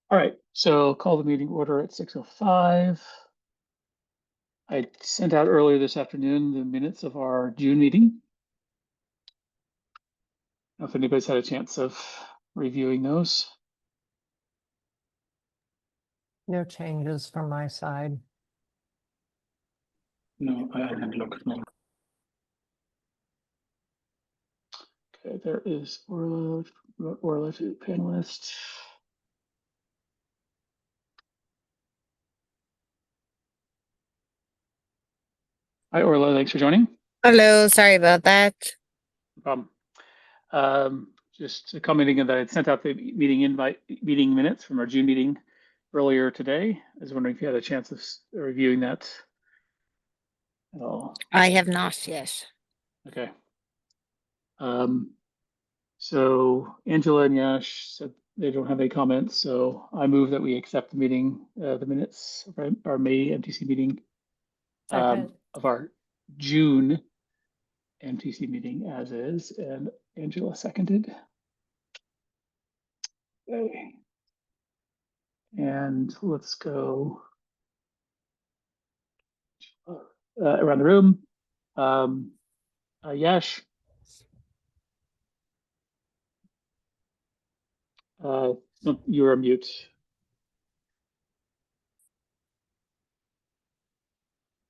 All right, so call the meeting order at 6:05. I sent out earlier this afternoon the minutes of our June meeting. I don't know if anybody's had a chance of reviewing those. No changes from my side. No, I haven't looked. No. Okay, there is Orla to panelist. Hi, Orla, thanks for joining. Hello, sorry about that. No problem. Just commenting that I had sent out the meeting minutes from our June meeting earlier today. I was wondering if you had a chance of reviewing that at all. I have not yet. Okay. So Angela and Yash said they don't have any comments, so I move that we accept the minutes of our May MTC meeting, Second. of our June MTC meeting as is, and Angela seconded. Okay. And let's go around the room. Yash. You're on mute.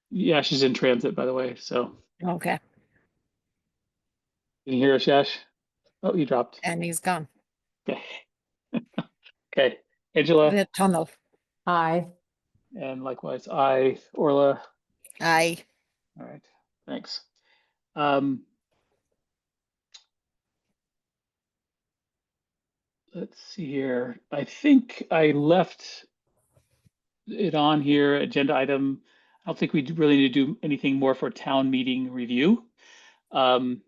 Yash is in transit, by the way, so. Okay. Can you hear us, Yash? Oh, you dropped. And he's gone. Okay. Okay. Angela. The tunnel. Aye. And likewise, I, Orla. Aye. All right, thanks. Let's see here. I think I left it on here, agenda item. I don't think we really need to do anything more for town meeting review. Though,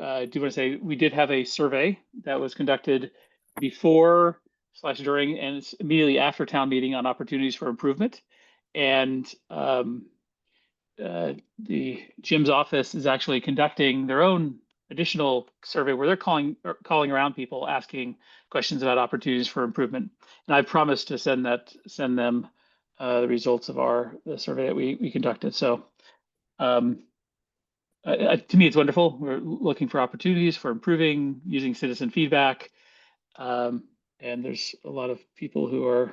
I do want to say we did have a survey that was conducted before/during and immediately after town meeting on opportunities for improvement. And the Jim's office is actually conducting their own additional survey where they're calling around people, asking questions about opportunities for improvement. And I promised to send them the results of the survey that we conducted. So to me, it's wonderful. We're looking for opportunities for improving using citizen feedback. And there's a lot of people who are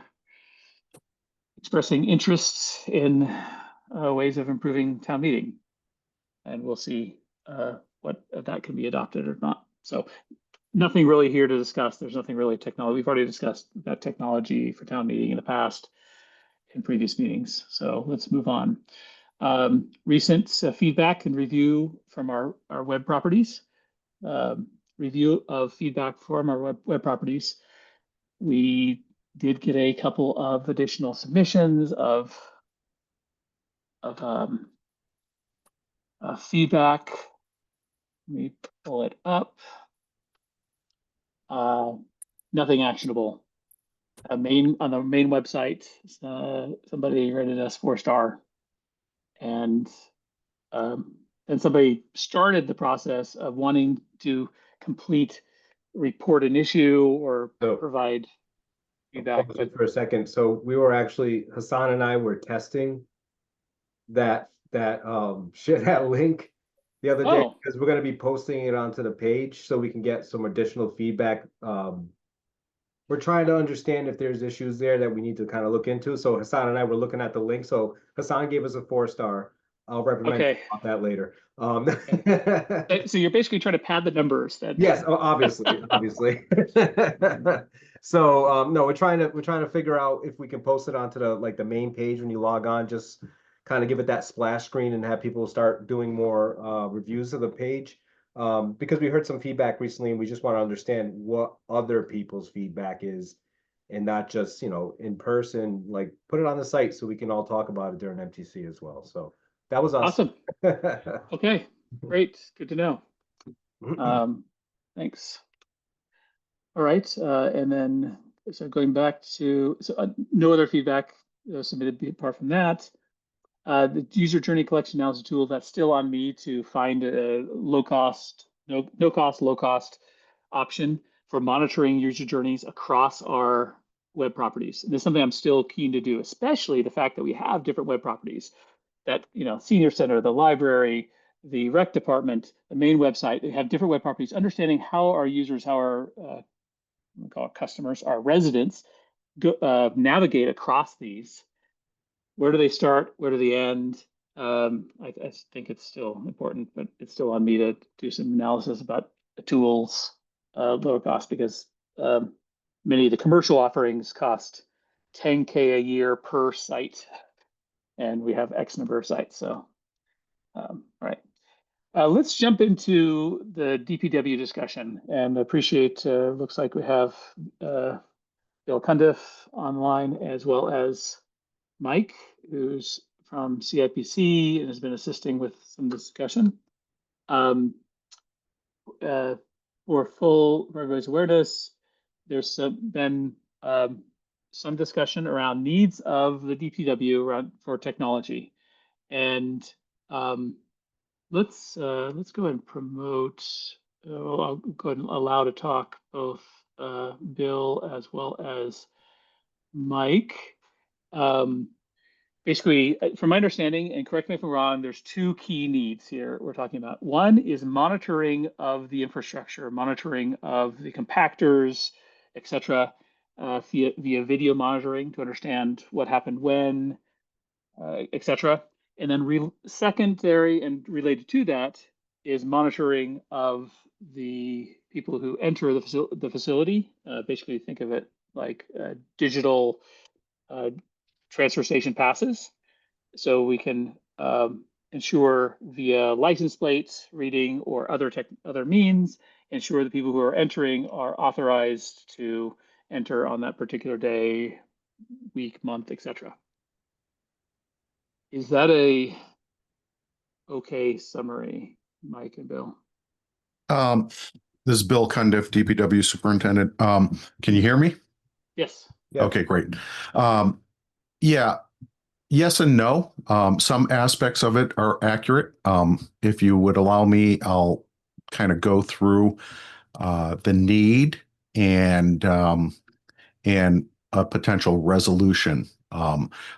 expressing interests in ways of improving town meeting. And we'll see what that can be adopted or not. So nothing really here to discuss. There's nothing really technology. We've already discussed that technology for town meeting in the past in previous meetings. So let's move on. Recent feedback and review from our web properties. Review of feedback from our web properties. We did get a couple of additional submissions of feedback. Let me pull it up. Nothing actionable. On the main website, somebody rated us 4-star, and somebody started the process of wanting to report an issue or provide feedback. For a second, so we were actually, Hassan and I were testing that link the other day because we're going to be posting it onto the page so we can get some additional feedback. We're trying to understand if there's issues there that we need to kind of look into. So Hassan and I were looking at the link. So Hassan gave us a 4-star. I'll recommend about that later. So you're basically trying to pad the numbers then. Yes, obviously. So no, we're trying to figure out if we can post it onto the main page when you log on, just kind of give it that splash screen and have people start doing more reviews of the page. Because we heard some feedback recently and we just want to understand what other people's feedback is and not just, in person, like put it on the site so we can all talk about it during MTC as well. So that was us. Awesome. Okay, great. Good to know. Thanks. All right. And then, so going back to, no other feedback submitted apart from that. The user journey collection now is a tool that's still on me to find a no cost, low cost option for monitoring user journeys across our web properties. And this is something I'm still keen to do, especially the fact that we have different web properties that, senior center, the library, the rec department, the main website, they have different web properties, understanding how our users, how our we call it customers, our residents navigate across these. Where do they start? Where do they end? I think it's still important, but it's still on me to do some analysis about the tools, lower cost, because many of the commercial offerings cost $10K a year per site, and we have X number of sites. So, all right. Let's jump into the DPW discussion, and appreciate, looks like we have Bill Cundiff online, as well as Mike, who's from CIPC and has been assisting with some discussion. For everybody's awareness, there's been some discussion around needs of the DPW for technology, and let's go ahead and promote. I'll go ahead and allow to talk both Bill as well as Mike. Basically, from my understanding, and correct me if I'm wrong, there's two key needs here we're talking about. One is monitoring of the infrastructure, monitoring of the compactors, et cetera, via video monitoring to understand what happened when, et cetera. And then secondary and related to that is monitoring of the people who enter the facility. Basically, think of it like digital transfer station passes, so we can ensure via license plates reading or other means, ensure the people who are entering are authorized to enter on that particular day, week, month, etc. Is that a okay summary, Mike and Bill? This is Bill Cundiff, DPW Superintendent. Can you hear me? Yes. Yeah. Okay, great. Yeah, yes and no. Some aspects of it are accurate. If you would allow me, I'll kind of go through the need and a potential resolution.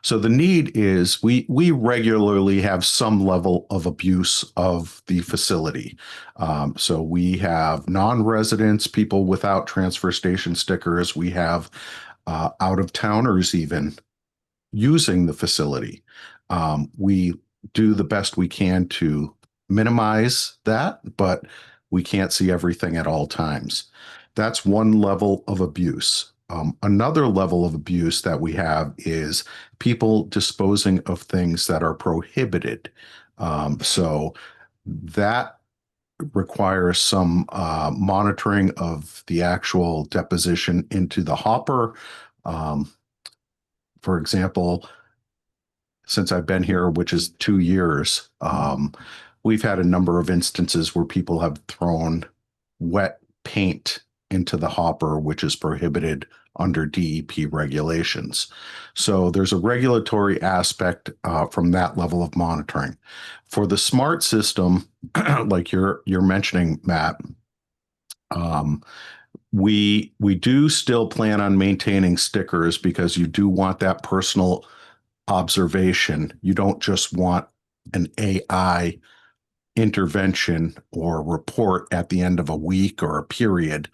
So the need is we regularly have some level of abuse of the facility. So we have non-residents, people without transfer station stickers. We have out-of-towners even using the facility. We do the best we can to minimize that, but we can't see everything at all times. That's one level of abuse. Another level of abuse that we have is people disposing of things that are prohibited. So that requires some monitoring of the actual deposition into the hopper. For example, since I've been here, which is 2 years, we've had a number of instances where people have thrown wet paint into the hopper, which is prohibited under DEP regulations. So there's a regulatory aspect from that level of monitoring. For the smart system, like you're mentioning, Matt, we do still plan on maintaining stickers because you do want that personal observation. You don't just want an AI intervention or report at the end of a week or a period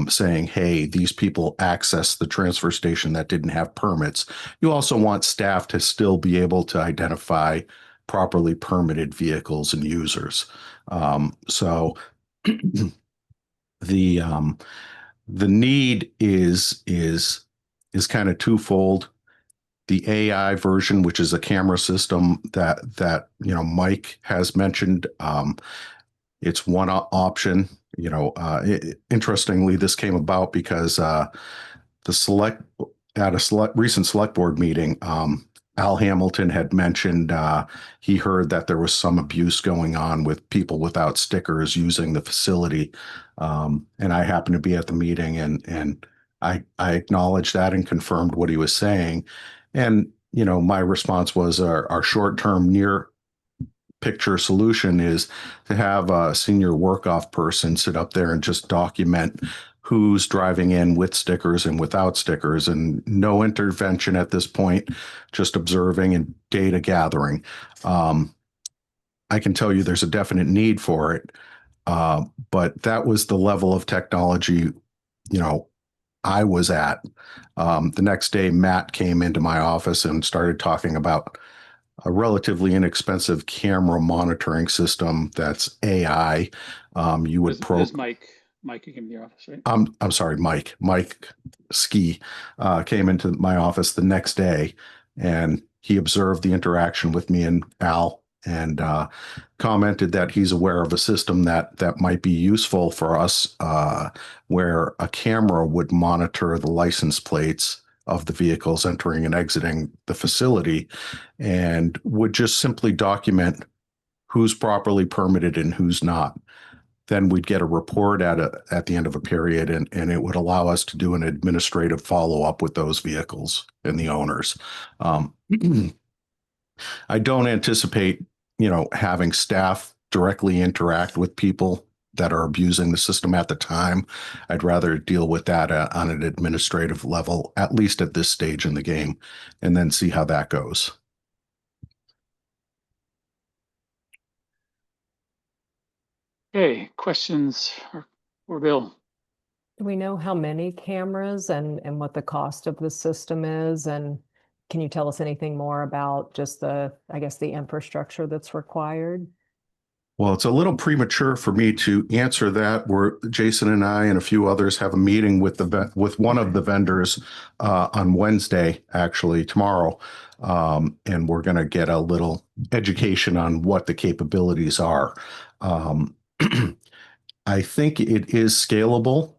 saying, hey, these people accessed the transfer station that didn't have permits. You also want staff to still be able to identify properly permitted vehicles and users. So the need is kind of twofold. The AI version, which is a camera system that Mike has mentioned, it's one option. Interestingly, this came about because recent select board meeting, Al Hamilton had mentioned he heard that there was some abuse going on with people without stickers using the facility, and I happened to be at the meeting, and I acknowledged that and confirmed what he was saying. And, my response was our short-term near picture solution is to have a senior work-off person sit up there and just document who's driving in with stickers and without stickers, and no intervention at this point, just observing and data gathering. I can tell you there's a definite need for it, but that was the level of technology, I was at. The next day, Matt came into my office and started talking about a relatively inexpensive camera monitoring system that's AI. You would This Mike came to your office, right? I'm sorry, Mike Ski came into my office the next day, and he observed the interaction with me and Al, and commented that he's aware of a system that might be useful for us, where a camera would monitor the license plates of the vehicles entering and exiting the facility, and would just simply document who's properly permitted and who's not. Then we'd get a report at the end of a period, and it would allow us to do an administrative follow-up with those vehicles and the owners. I don't anticipate, having staff directly interact with people that are abusing the system at the time. I'd rather deal with that on an administrative level, at least at this stage in the game, and then see how that goes. Okay, questions for Bill? Do we know how many cameras and what the cost of the system is? And can you tell us anything more about just the infrastructure that's required? Well, it's a little premature for me to answer that. Jason and I and a few others have a meeting with one of the vendors on Wednesday, actually tomorrow, and we're going to get a little education on what the capabilities are. I think it is scalable.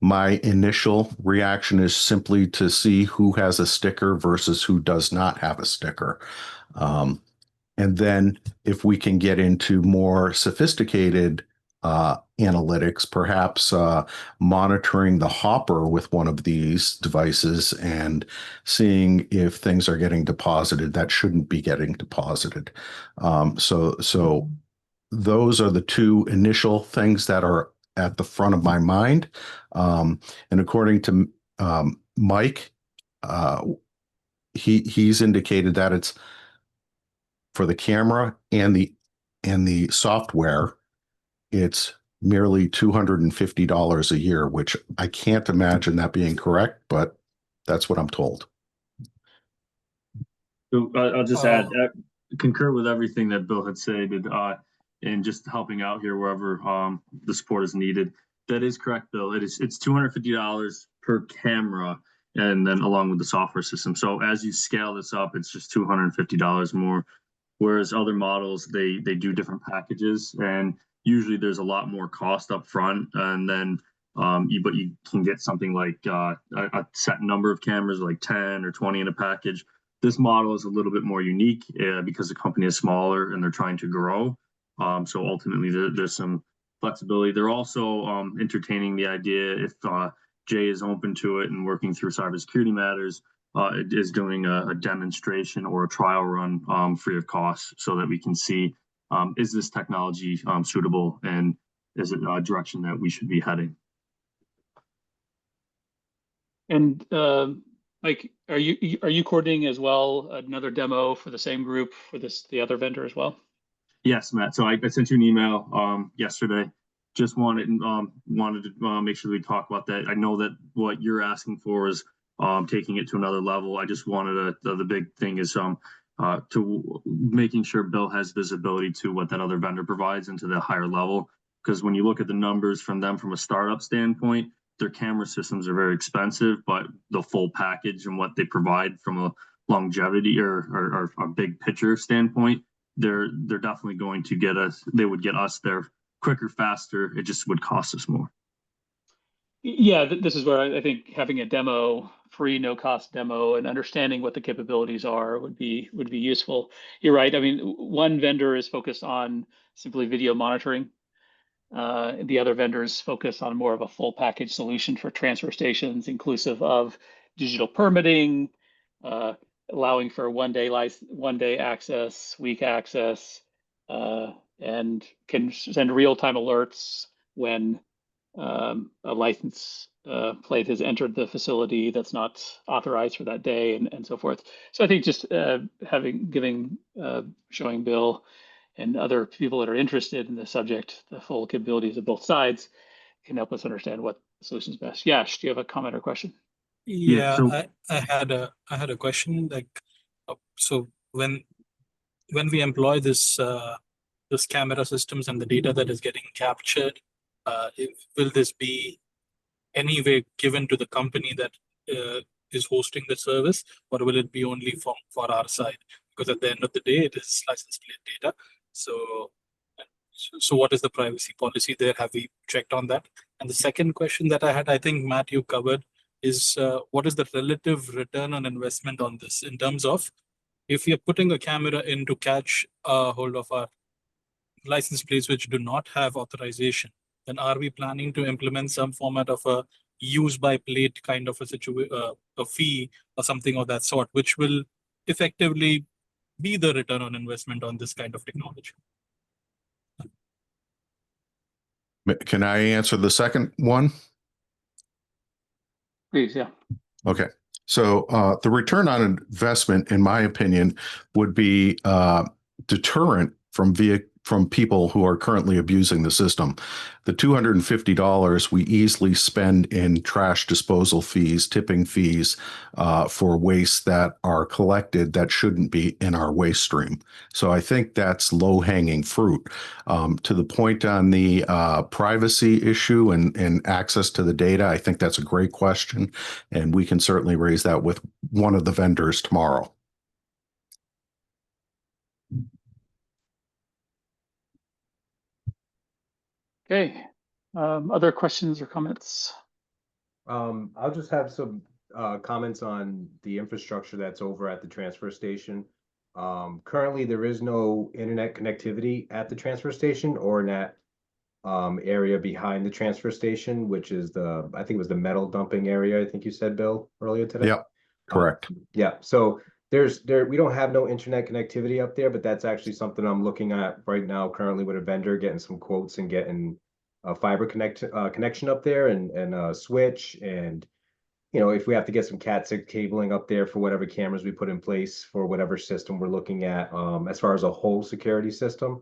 My initial reaction is simply to see who has a sticker versus who does not have a sticker. And then if we can get into more sophisticated analytics, perhaps monitoring the hopper with one of these devices and seeing if things are getting deposited that shouldn't be getting deposited. So those are the two initial things that are at the front of my mind. And according to Mike, he's indicated that it's for the camera and the software, it's merely $250 a year, which I can't imagine that being correct, but that's what I'm told. So I'll just add, concur with everything that Bill had said, and just helping out here wherever the support is needed. That is correct, Bill. It's $250 per camera, and then along with the software system. So as you scale this up, it's just $250 more. Whereas other models, they do different packages, and usually there's a lot more cost up front, and then but you can get something like a set number of cameras, like 10 or 20 in a package. This model is a little bit more unique because the company is smaller and they're trying to grow. So ultimately, there's some flexibility. They're also entertaining the idea, if Jay is open to it and working through cybersecurity matters, it is doing a demonstration or a trial run free of cost, so that we can see, is this technology suitable, and is it a direction that we should be heading? And Mike, are you coordinating as well another demo for the same group for the other vendor as well? Yes, Matt. So I sent you an email yesterday. Just wanted to make sure we talk about that. I know that what you're asking for is taking it to another level. I just wanted the big thing is to making sure Bill has visibility to what that other vendor provides into the higher level. Because when you look at the numbers from them from a startup standpoint, their camera systems are very expensive, but the full package and what they provide from a longevity or a big picture standpoint, they're definitely going to get us. They would get us there quicker, faster. It just would cost us more. Yeah, this is where I think having a demo, free, no cost demo, and understanding what the capabilities are would be useful. You're right. I mean, one vendor is focused on simply video monitoring. The other vendors focus on more of a full package solution for transfer stations, inclusive of digital permitting, allowing for one day access, week access, and can send real-time alerts when a license plate has entered the facility that's not authorized for that day, and so forth. So I think just showing Bill and other people that are interested in the subject the full capabilities of both sides can help us understand what the solution is best. Yash, do you have a comment or question? Yeah, Yeah, so- I had a question. Like, so when we employ this camera systems and the data that is getting captured, will this be anyway given to the company that is hosting the service, or will it be only for our side? Because at the end of the day, it is license plate data. So what is the privacy policy there? Have we checked on that? And the second question that I had, I think Matt, you covered, is what is the relative return on investment on this in terms of if we are putting a camera in to catch hold of our license plates which do not have authorization, then are we planning to implement some format of a use by plate kind of a fee or something of that sort, which will effectively be the return on investment on this kind of technology? Can I answer the second one? Please, yeah. Okay. So the return on investment, in my opinion, would be deterrent from people who are currently abusing the system. The $250 we easily spend in trash disposal fees, tipping fees for waste that are collected that shouldn't be in our waste stream. So I think that's low-hanging fruit. To the point on the privacy issue and access to the data, I think that's a great question, and we can certainly raise that with one of the vendors tomorrow. Okay. Other questions or comments? I'll just have some comments on the infrastructure that's over at the transfer station. Currently, there is no internet connectivity at the transfer station or in that area behind the transfer station, which is I think it was the metal dumping area, I think you said, Bill, earlier today. Yep, correct. Yeah, so we don't have no internet connectivity up there, but that's actually something I'm looking at right now currently with a vendor, getting some quotes and getting a fiber connection up there and a switch. And if we have to get some Cat6 cabling up there for whatever cameras we put in place for whatever system we're looking at, as far as a whole security system,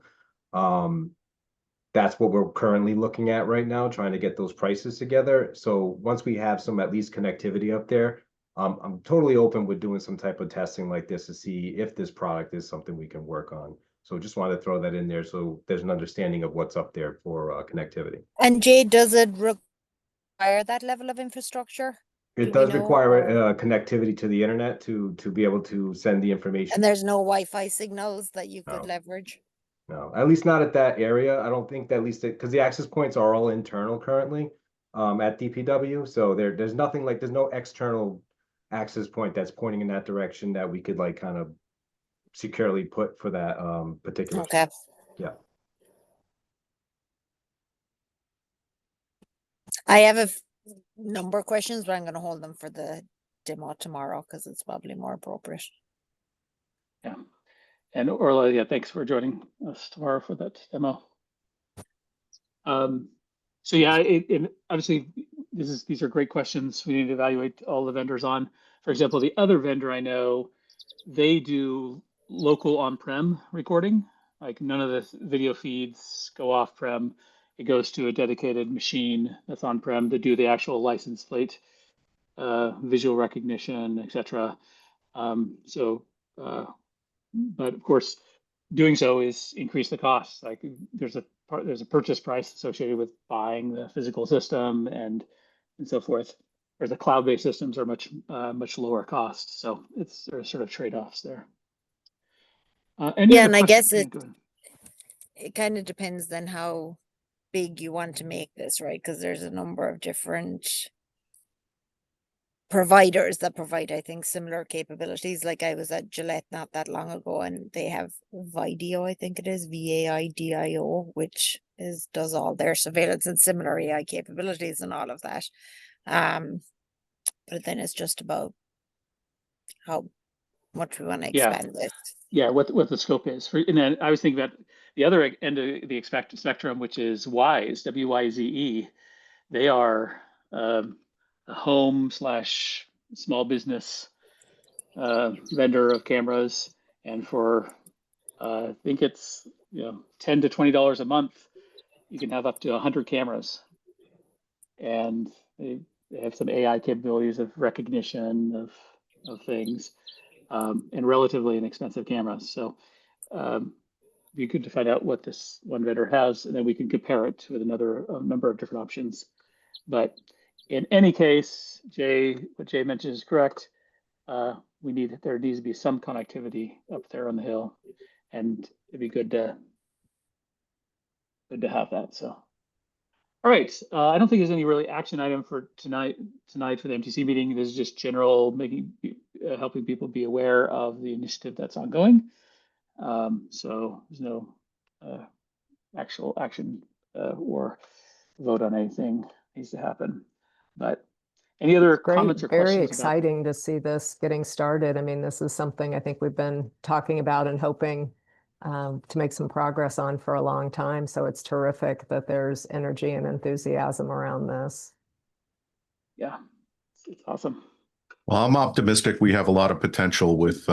that's what we're currently looking at right now, trying to get those prices together. So once we have some at least connectivity up there, I'm totally open with doing some type of testing like this to see if this product is something we can work on. So just wanted to throw that in there so there's an understanding of what's up there for connectivity. And Jay, does it require that level of infrastructure? It Do we does know, require or- connectivity to the internet to be able to send the information. And there's no Wi-Fi signals that you could No. leverage? No, at least not at that area. I don't think that, at least because the access points are all internal currently at DPW. So there's nothing like, there's no external access point that's pointing in that direction that we could like kind of securely put for that particular. Okay. Yeah. I have a number of questions, but I'm going to hold them for the demo tomorrow because it's probably more appropriate. Yeah. And Orla, yeah, thanks for joining us tomorrow for that demo. So yeah, obviously these are great questions. We need to evaluate all the vendors on. For example, the other vendor I know, they do local on-prem recording. Like none of the video feeds go off-prem. It goes to a dedicated machine that's on-prem to do the actual license plate, visual recognition, etc. But of course, doing so is increase the cost. Like there's a purchase price associated with buying the physical system and so forth. Whereas the cloud-based systems are much lower cost. So there's sort of trade-offs there. Yeah, and I guess Yeah, it kind of depends then how big you want to make this, right? Because there's a number of different providers that provide, I think, similar capabilities. Like I was at Gillette not that long ago, and they have Vidio, I think it is, VAIDIO, which does all their surveillance and similar AI capabilities and all of that. But then it's just about how much we want to expand this. Yeah, what the scope is. And then I was thinking about the other end of the spectrum, which is WISE, WYZE. They are a home slash small business vendor of cameras, and for I think it's $10 to $20 a month, you can have up to 100 cameras, and they have some AI capabilities of recognition of things, and relatively inexpensive cameras. So it'd be good to find out what this one vendor has, and then we can compare it with a number of different options. But in any case, what Jay mentioned is correct. There needs to be some connectivity up there on the hill, and it'd be good to have that. So, all right. I don't think there's any really action item for tonight for the MTC meeting. This is just general, helping people be aware of the initiative that's ongoing. So there's no actual action or vote on anything needs to happen. But any other It's great, comments or very questions? exciting to see this getting started. I mean, this is something I think we've been talking about and hoping to make some progress on for a long time. So it's terrific that there's energy and enthusiasm around this. Yeah, it's awesome. Well, I'm optimistic we have a lot of potential with,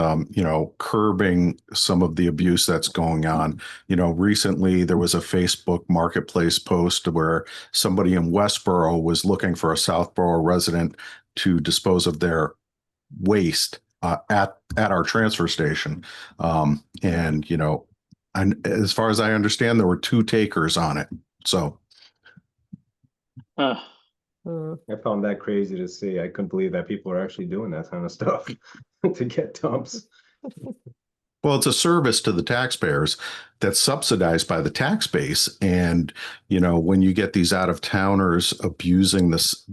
curbing some of the abuse that's going on. Recently there was a Facebook marketplace post where somebody in Westboro was looking for a Southboro resident to dispose of their waste at our transfer station. And as far as I understand, there were 2 takers on it. So. I found that crazy to see. I couldn't believe that people are actually doing that kind of stuff to get dumps. Well, it's a service to the taxpayers that's subsidized by the tax base. And, when you get these out of towners abusing this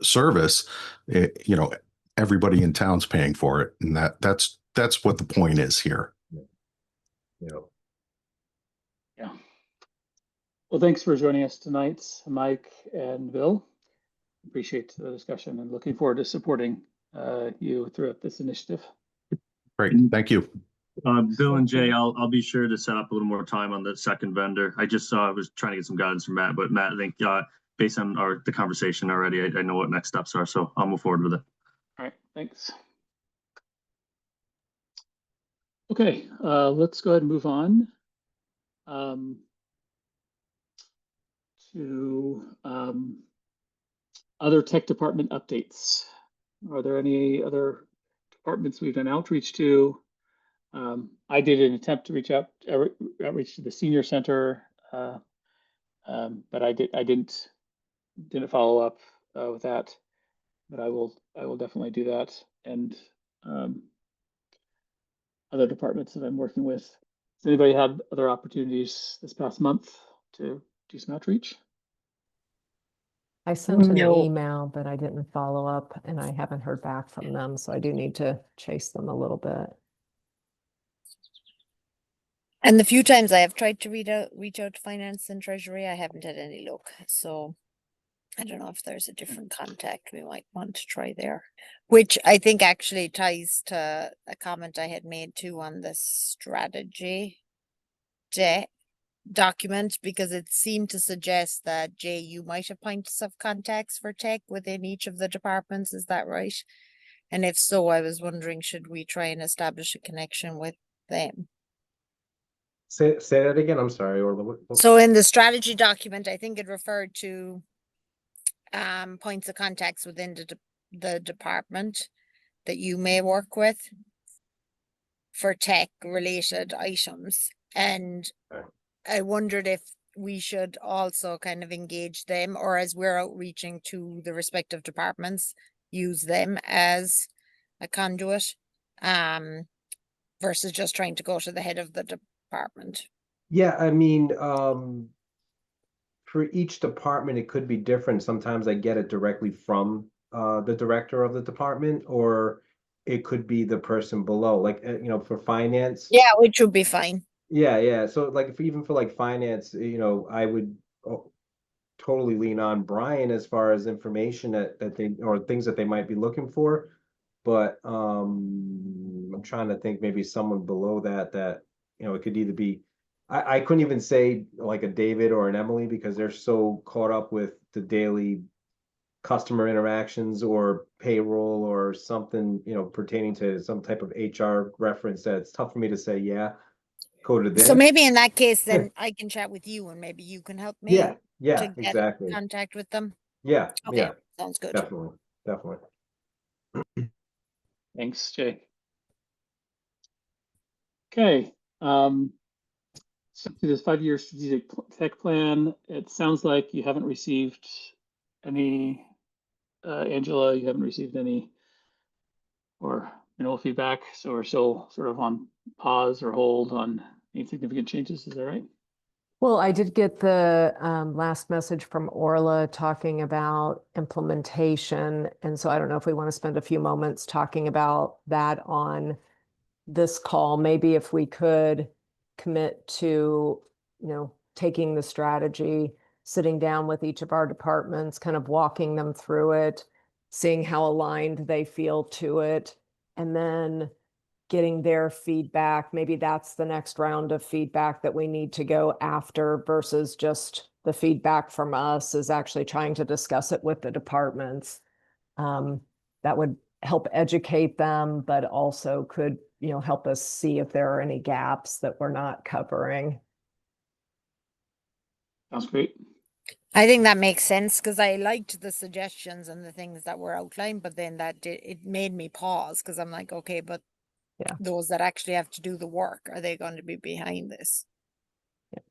service, everybody in town's paying for it. And that's what the point is here. Yeah. Well, thanks for joining us tonight, Mike and Bill. Appreciate the discussion and looking forward to supporting you throughout this initiative. Great, thank you. Bill and Jay, I'll be sure to set up a little more time on the second vendor. I was trying to get some guidance from Matt, but Matt, I think based on the conversation already, I know what next steps are, so I'll move forward with it. All right, thanks. Okay, let's go ahead and move on to other tech department updates. Are there any other departments we've done outreach to? I did an attempt to outreach to the senior center, but I didn't follow up with that. But I will definitely do that, and other departments that I'm working with. Has anybody had other opportunities this past month to do some outreach? I sent an No. email, but I didn't follow up, and I haven't heard back from them. So I do need to chase them a little bit. And the few times I have tried to reach out to finance and treasury, I haven't had any luck. So I don't know if there's a different contact we might want to try there, which I think actually ties to a comment I had made too on the strategy document, because it seemed to suggest that, Jay, you might have points of contacts for tech within each of the departments. Is that right? And if so, I was wondering, should we try and establish a connection with them? Say that again. I'm sorry. So in the strategy document, I think it referred to points of contacts within the department that you may work with for tech related items. And I wondered if we should also kind of engage them, or as we're outreaching to the respective departments, use them as a conduit, versus just trying to go to the head of the department. Yeah, I mean, for each department, it could be different. Sometimes I get it directly from the director of the department, or it could be the person below, like, for finance. Yeah, which would be fine. Yeah. So like, even for like finance, I would totally lean on Brian as far as information that they, or things that they might be looking for. But I'm trying to think, maybe someone below that it could either be I couldn't even say like a David or an Emily because they're so caught up with the daily customer interactions or payroll or something, you know, pertaining to some type of HR reference that it's tough for me to say, yeah, go to So them. maybe in that case, then I can chat with you and maybe you can help me Yeah, to yeah, get exactly. contact with them. Yeah, Okay, yeah, sounds good. definitely, definitely. Thanks, Jay. Okay. So to this 5-year strategic tech plan, it sounds like you haven't received any, Angela, you haven't received any or minimal feedback. So we're still sort of on pause or hold on any significant changes. Is that right? Well, I did get the last message from Orla talking about implementation. And so I don't know if we want to spend a few moments talking about that on this call. Maybe if we could commit to, taking the strategy, sitting down with each of our departments, kind of walking them through it, seeing how aligned they feel to it, and then getting their feedback. Maybe that's the next round of feedback that we need to go after versus just the feedback from us is actually trying to discuss it with the departments. That would help educate them, but also could, help us see if there are any gaps that we're not covering. Sounds great. I think that makes sense because I liked the suggestions and the things that were outlined, but then it made me pause because I'm like, okay, but Yeah. those that actually have to do the work, are they going to be behind this? Yeah.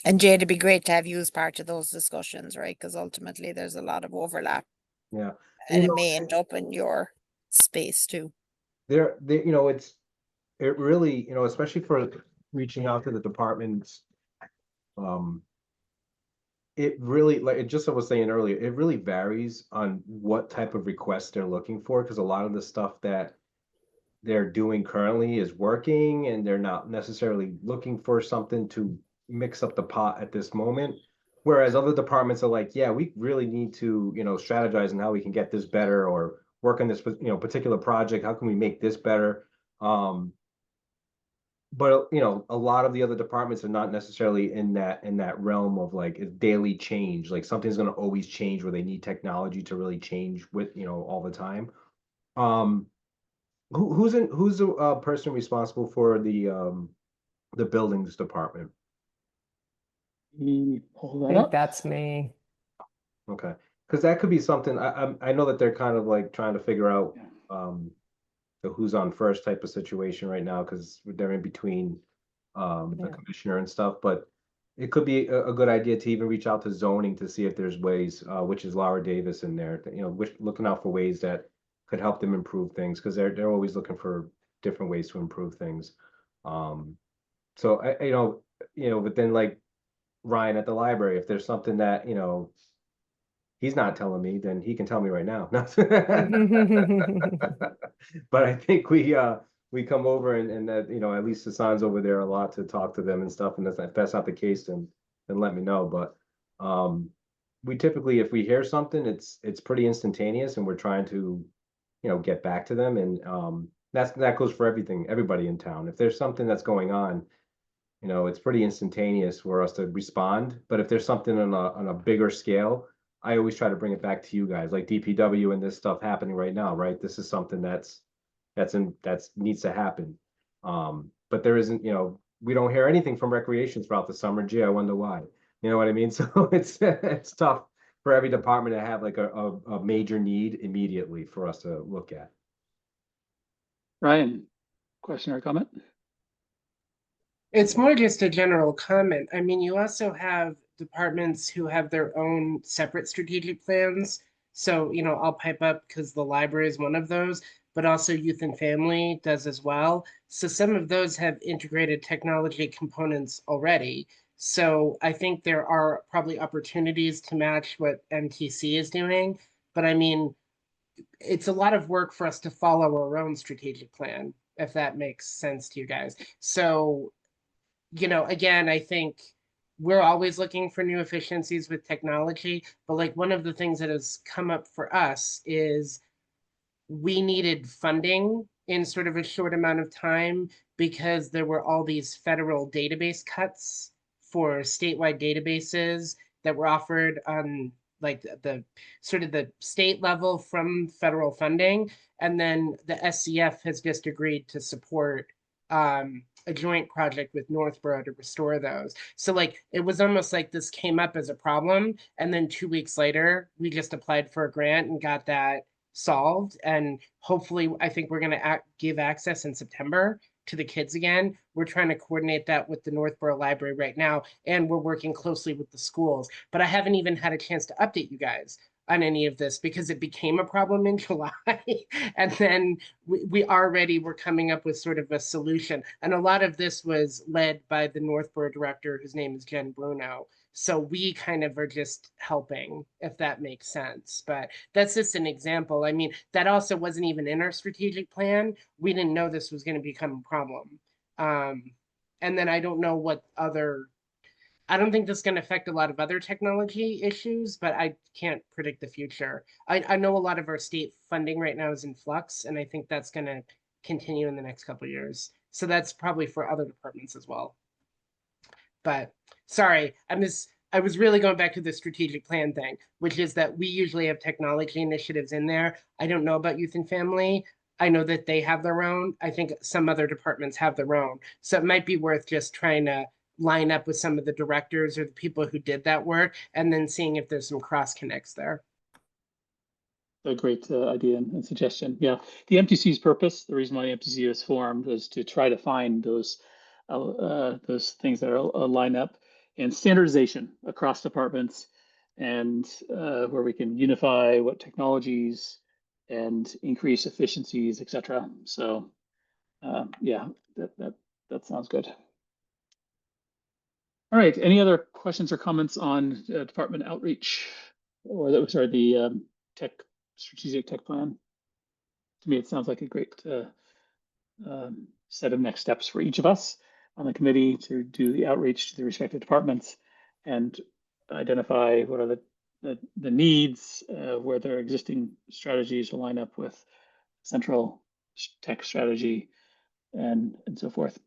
And Jay, it'd be great to have you as part of those discussions, right? Because ultimately there's a lot of overlap Yeah. and it may end up in your space too. There, you know, it really, you know, especially for reaching out to the departments, it really, like it just I was saying earlier, it really varies on what type of request they're looking for, because a lot of the stuff that they're doing currently is working and they're not necessarily looking for something to mix up the pot at this moment. Whereas other departments are like, yeah, we really need to, you know, strategize on how we can get this better or work on this, you know, particular project. How can we make this better? But you know, a lot of the other departments are not necessarily in that realm of like a daily change. Like something's going to always change where they need technology to really change with, you know, all the time. Um, who's the person responsible for the buildings department? We pull I that think up. that's me. Okay, because that could be something. I know that they're kind of like trying to figure out Yeah. the who's on first type of situation right now because they're in between the Yeah. commissioner and stuff. But it could be a good idea to even reach out to zoning to see if there's ways, which is Laura Davis in there, you know, looking out for ways that could help them improve things because they're always looking for different ways to improve things. So but then like Ryan at the library, if there's something that, you know, he's not telling me, then he can tell me right now. But I think we come over and that, you know, at least Hassan's over there a lot to talk to them and stuff. And if that's not the case, then let me know. But we typically, if we hear something, it's pretty instantaneous and we're trying to, you know, get back to them. And that goes for everybody in town. If there's something that's going on, you know, it's pretty instantaneous for us to respond. But if there's something on a bigger scale, I always try to bring it back to you guys, like DPW and this stuff happening right now, right? This is something that's needs to happen. But there isn't, you know, we don't hear anything from recreation throughout the summer. Gee, I wonder why. You know what I mean? So it's tough for every department to have like a major need immediately for us to look at. Ryan, question or comment? It's more just a general comment. I mean, you also have departments who have their own separate strategic plans. So, you know, I'll pipe up because the library is one of those, but also youth and family does as well. So some of those have integrated technology components already. So I think there are probably opportunities to match what MTC is doing. But I mean, it's a lot of work for us to follow our own strategic plan, if that makes sense to you guys. So you know, again, I think we're always looking for new efficiencies with technology, but like one of the things that has come up for us is we needed funding in sort of a short amount of time because there were all these federal database cuts for statewide databases that were offered on like the sort of the state level from federal funding. And then the SCF has just agreed to support a joint project with Northborough to restore those. So like it was almost like this came up as a problem, and then 2 weeks later we just applied for a grant and got that solved. And hopefully, I think we're going to give access in September to the kids again. We're trying to coordinate that with the Northborough Library right now, and we're working closely with the schools. But I haven't even had a chance to update you guys on any of this because it became a problem in July. And then we already were coming up with sort of a solution. And a lot of this was led by the Northborough director, whose name is Jen Bruno. So we kind of are just helping, if that makes sense. But that's just an example. I mean, that also wasn't even in our strategic plan. We didn't know this was going to become a problem. And then I don't know what other, I don't think this is going to affect a lot of other technology issues, but I can't predict the future. I know a lot of our state funding right now is in flux, and I think that's going to continue in the next couple of years. So that's probably for other departments as well. But sorry, I was really going back to the strategic plan thing, which is that we usually have technology initiatives in there. I don't know about youth and family. I know that they have their own. I think some other departments have their own. So it might be worth just trying to line up with some of the directors or the people who did that work and then seeing if there's some cross connects there. A great idea and suggestion. Yeah, the MTC's purpose, the reason why the MTC was formed, was to try to find those things that are line up and standardization across departments, and where we can unify what technologies and increase efficiencies, etc. So, yeah, that sounds good. All right. Any other questions or comments on department outreach, or the strategic tech plan? To me, it sounds like a great set of next steps for each of us on the committee to do the outreach to the respective departments and identify what are the needs, where their existing strategies will line up with central tech strategy, and so forth.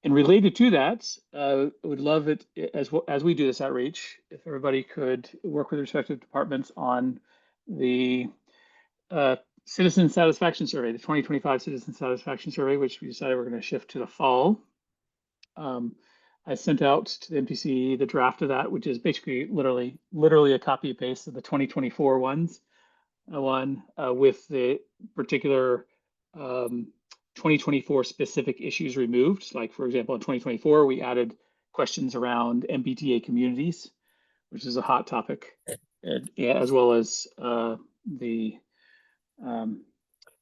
And related to that, I would love it as we do this outreach, if everybody could work with respective departments on the citizen satisfaction survey, the 2025 citizen satisfaction survey, which we decided we're going to shift to the fall. I sent out to the MPC the draft of that, which is basically literally a copy and paste of the 2024 one with the particular 2024 specific issues removed. Like, for example, in 2024, we added questions around MBTA communities, which is a hot topic, and, yeah, as well as the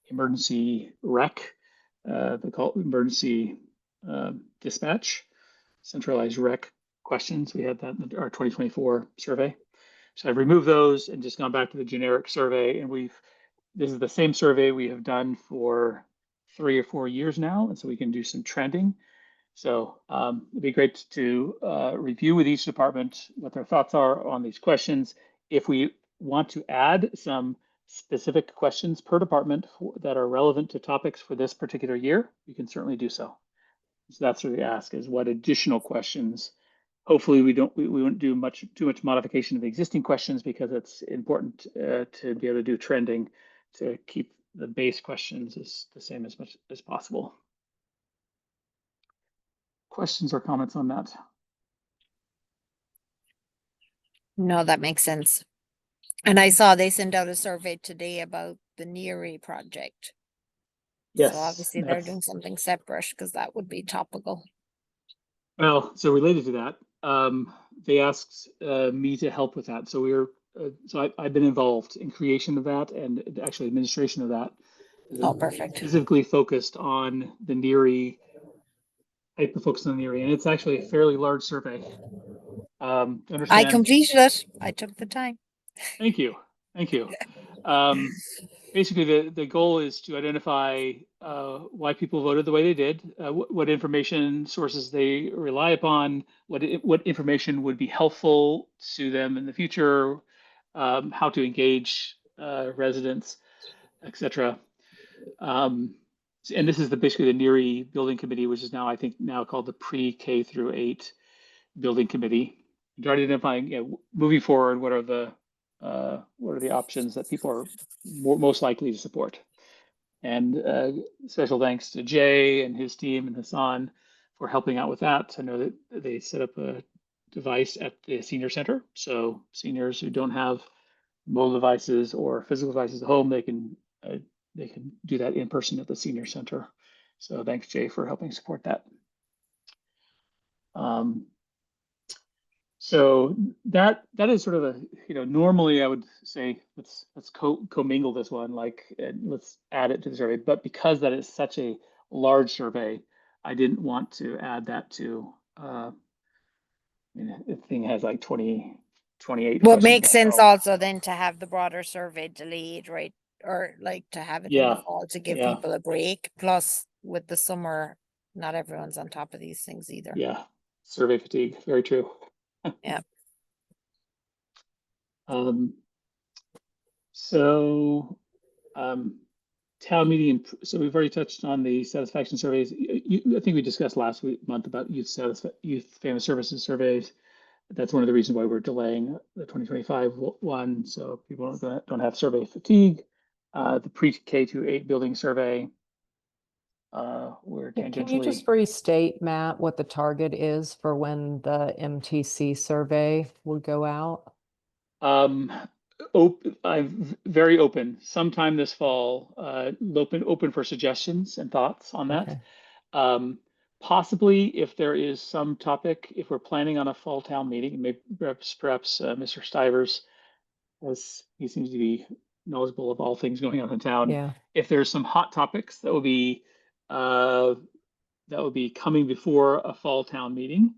emergency rec, they call it emergency dispatch, centralized rec questions. We had that in our 2024 survey. So I've removed those and just gone back to the generic survey, and this is the same survey we have done for 3 or 4 years now, and so we can do some trending. So it'd be great to review with each department what their thoughts are on these questions. If we want to add some specific questions per department that are relevant to topics for this particular year, we can certainly do so. So that's what we ask, is what additional questions. Hopefully we won't do too much modification of the existing questions, because it's important to be able to do trending to keep the base questions as the same as much as possible. Questions or comments on that? No, that makes sense. And I saw they sent out a survey today about the NERI project. Yes. So obviously they're doing something separate, because that would be topical. Well, so related to that, they asked me to help with that. So I've been involved in creation of that and actually administration of that. Oh, perfect. Specifically focused on the NERI, hyper-focused on the NERI, and it's actually a fairly large survey. I completed it. I took the time. Thank you. Basically, the goal is to identify why people voted the way they did, what information sources they rely upon, what information would be helpful to them in the future, how to engage residents, etc. and this is basically the NERI building committee, which is now, I think, now called the pre-K through 8 building committee. They're identifying, moving forward, what are the options that people are most likely to support. And special thanks to Jay and his team and Hassan for helping out with that. I know that they set up a device at the senior center, so seniors who don't have mobile devices or physical devices at home, they can do that in person at the senior center. So thanks, Jay, for helping support that. So that is sort of a, normally I would say let's commingle this one, and let's add it to the survey. But because that is such a large survey, I didn't want to add that to. The thing has like 28. Well, it makes questions. sense also then to have the broader survey delayed, right? Or like to have it in the Yeah, fall to give yeah. people a break. Plus, with the summer, not everyone's on top of these things either. Yeah, survey fatigue, very true. Yeah. So, town meeting. So we've already touched on the satisfaction surveys. I think we discussed last month about youth family services surveys. That's one of the reasons why we're delaying the 2025 one, so people don't have survey fatigue. The pre-K to 8 building survey. We're tangentially. Can you just restate, Matt, what the target is for when the MTC survey would go out? I'm very open. Sometime this fall, open for suggestions and thoughts on that. Okay. Possibly, if there is some topic, if we're planning on a fall town meeting, maybe perhaps Mr. Stivers, as he seems to be knowledgeable of all things going on in town. Yeah. If there's some hot topics that will be coming before a fall town meeting,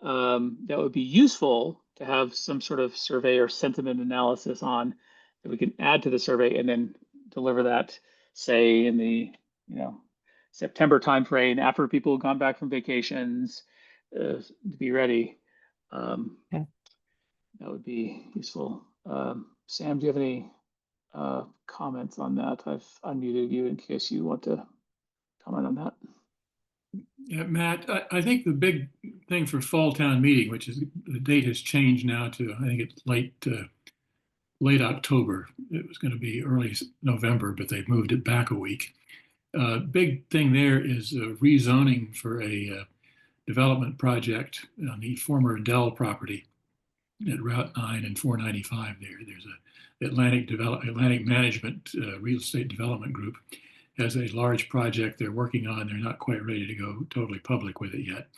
that would be useful to have some sort of survey or sentiment analysis on, that we can add to the survey and then deliver that, say, in the September timeframe after people have gone back from vacations, to be ready. Okay. That would be useful. Sam, do you have any comments on that? I've unmuted you in case you want to comment on that. Yeah, Matt, I think the big thing for fall town meeting, which is the date has changed now to, I think it's late October. It was going to be early November, but they've moved it back a week. Big thing there is rezoning for a development project on the former Dell property at Route 9 and 495 there. There's a Atlantic Management Real Estate Development Group has a large project they're working on. They're not quite ready to go totally public with it yet,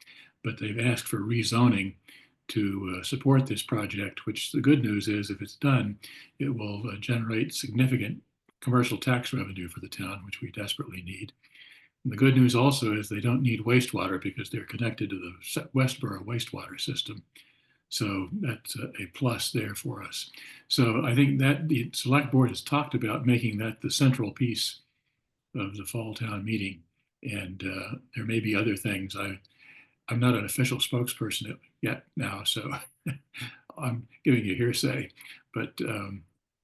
but they've asked for rezoning to support this project, which the good news is if it's done, it will generate significant commercial tax revenue for the town, which we desperately need. And the good news also is they don't need wastewater because they're connected to the Westboro wastewater system. So that's a plus there for us. So I think that the select board has talked about making that the central piece of the fall town meeting. And there may be other things. I'm not an official spokesperson yet now, so I'm giving you hearsay, but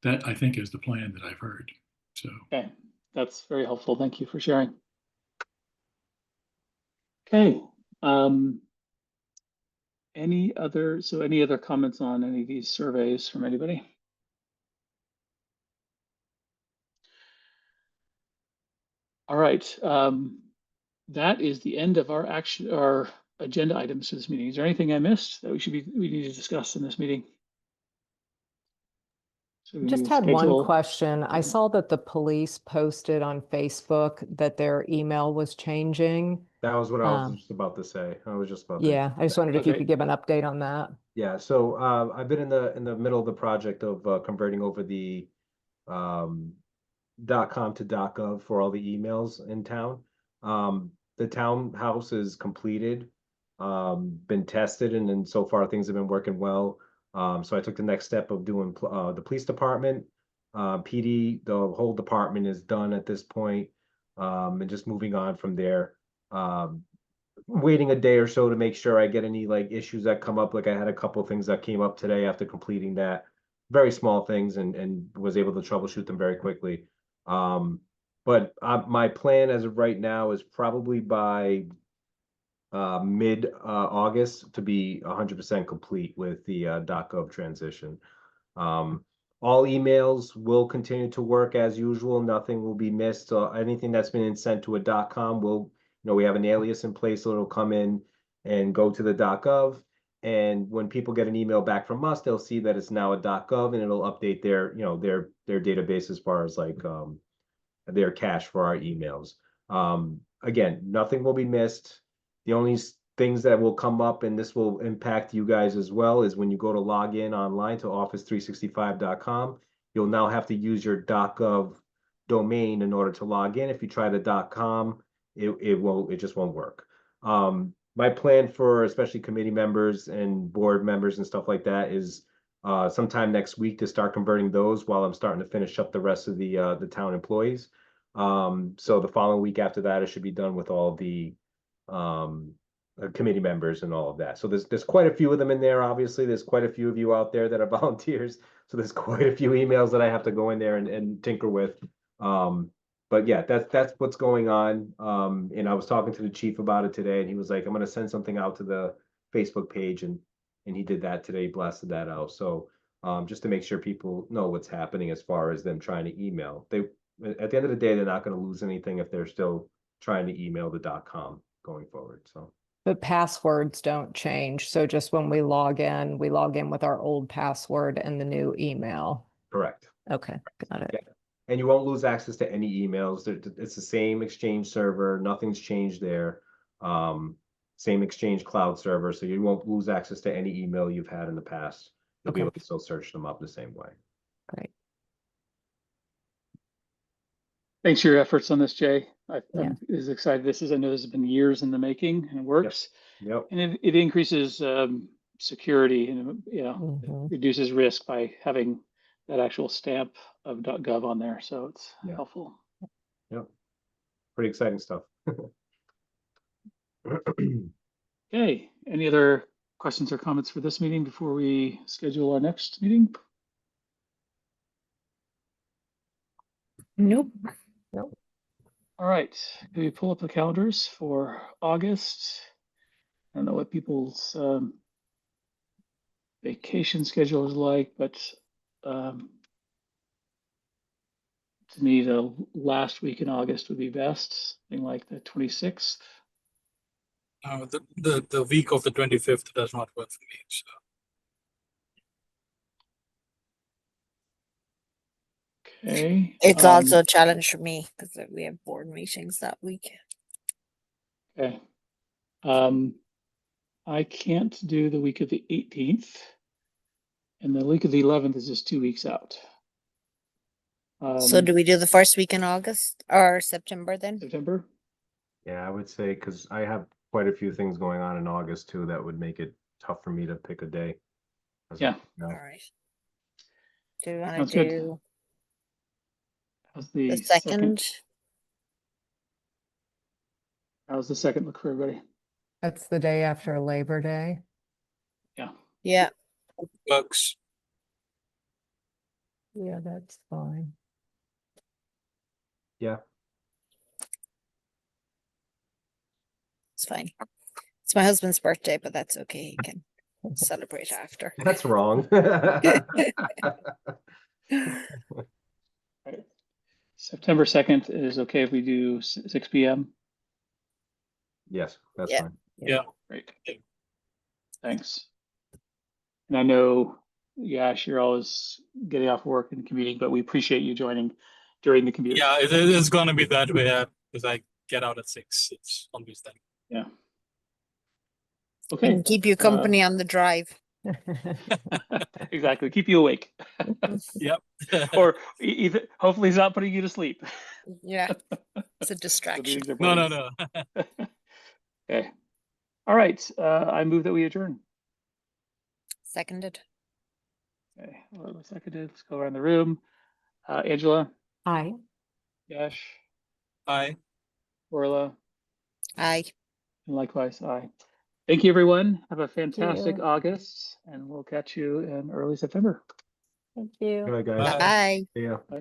that I think is the plan that I've heard. So okay, that's very helpful. Thank you for sharing. Okay. Any other comments on any of these surveys from anybody? All right. That is the end of our agenda items for this meeting. Is there anything I missed that we need to discuss in this meeting? So Just had one question. I saw that the police posted on Facebook that their email was changing. That was what I was just about to say. I was just about to. Yeah, I just wondered if you could give an update on that. Yeah, so I've been in the middle of the project of converting over the .com to .gov for all the emails in town. The townhouse is completed, been tested, and then so far things have been working well. So I took the next step of doing the police department, PD, the whole department is done at this point, and just moving on from there. Waiting a day or so to make sure I get any like issues that come up. Like I had a couple of things that came up today after completing that, very small things, and was able to troubleshoot them very quickly. But my plan as of right now is probably by mid August to be 100% complete with the .gov transition. All emails will continue to work as usual. Nothing will be missed. Anything that's been sent to a .com will, we have an alias in place, so it'll come in and go to the .gov. And when people get an email back from us, they'll see that it's now a .gov, and it'll update their, their database as far as like their cache for our emails. Again, nothing will be missed. The only things that will come up, and this will impact you guys as well, is when you go to log in online to office365.com, you'll now have to use your .gov domain in order to log in. If you try the .com, it just won't work. My plan for especially committee members and board members and stuff like that is sometime next week to start converting those while I'm starting to finish up the rest of the town employees. So the following week after that, it should be done with all the committee members and all of that. So there's quite a few of them in there. Obviously, there's quite a few of you out there that are volunteers. So there's quite a few emails that I have to go in there and tinker with. But yeah, that's what's going on. And I was talking to the chief about it today, and he was like, I'm going to send something out to the Facebook page, and he did that today, blasted that out. So just to make sure people know what's happening as far as them trying to email. At the end of the day, they're not going to lose anything if they're still trying to email the .com going forward. So. But passwords don't change. So just when we log in with our old password and the new email. Correct. Okay, got it. Yeah. And you won't lose access to any emails. It's the same Exchange server. Nothing's changed there. Same Exchange cloud server. So you won't lose access to any email you've had in the past. You'll be able to still search them up the same way. Great. Thanks for your efforts on this, Jay. Yeah. I'm as excited. I know this has been years in the making and it works. Yep. And it increases security and reduces risk by having that actual stamp of .gov on there. So it's helpful. Yep. Pretty exciting stuff. Okay. Any other questions or comments for this meeting before we schedule our next meeting? Nope. Nope. All right. Can we pull up the calendars for August? I don't know what people's vacation schedule is like, but to me, the last week in August would be best, something like the 26th. The week of the 25th does not work for me. So. Okay. It's also a challenge for me because we have board meetings that week. Okay. I can't do the week of the 18th, and the week of the 11th is just 2 weeks out. So do we do the first week in August or September then? September? Yeah, I would say because I have quite a few things going on in August too that would make it tough for me to pick a day. Yeah. All right. Do we want Sounds to good. do How's the the second? How's the second look for everybody? That's the day after Labor Day. Yeah. Yeah. Works. Yeah, that's fine. Yeah. It's fine. It's my husband's birthday, but that's okay. He can celebrate after. That's wrong. Right. September 2nd is okay if we do 6 p.m. Yes, that's Yeah. fine. Yeah. Great. Thanks. And I know, Yash, you're always getting off work and commuting, but we appreciate you joining during the commute. Yeah, it's going to be that way because I get out at 6. It's always that. Yeah. Okay. And keep you company on the drive. Exactly. Keep you awake. Yep. Or even hopefully he's not putting you to sleep. Yeah. It's a distraction. No. Okay. All right. I move that we adjourn. Seconded. Okay. Well, seconded. Let's go around the room. Angela. Aye. Yash. Aye. Orla. Aye. And likewise, aye. Thank you, everyone. Have a fantastic you. August, and we'll catch you in early September. Thank you. Good night, guys. Bye. See ya. Bye.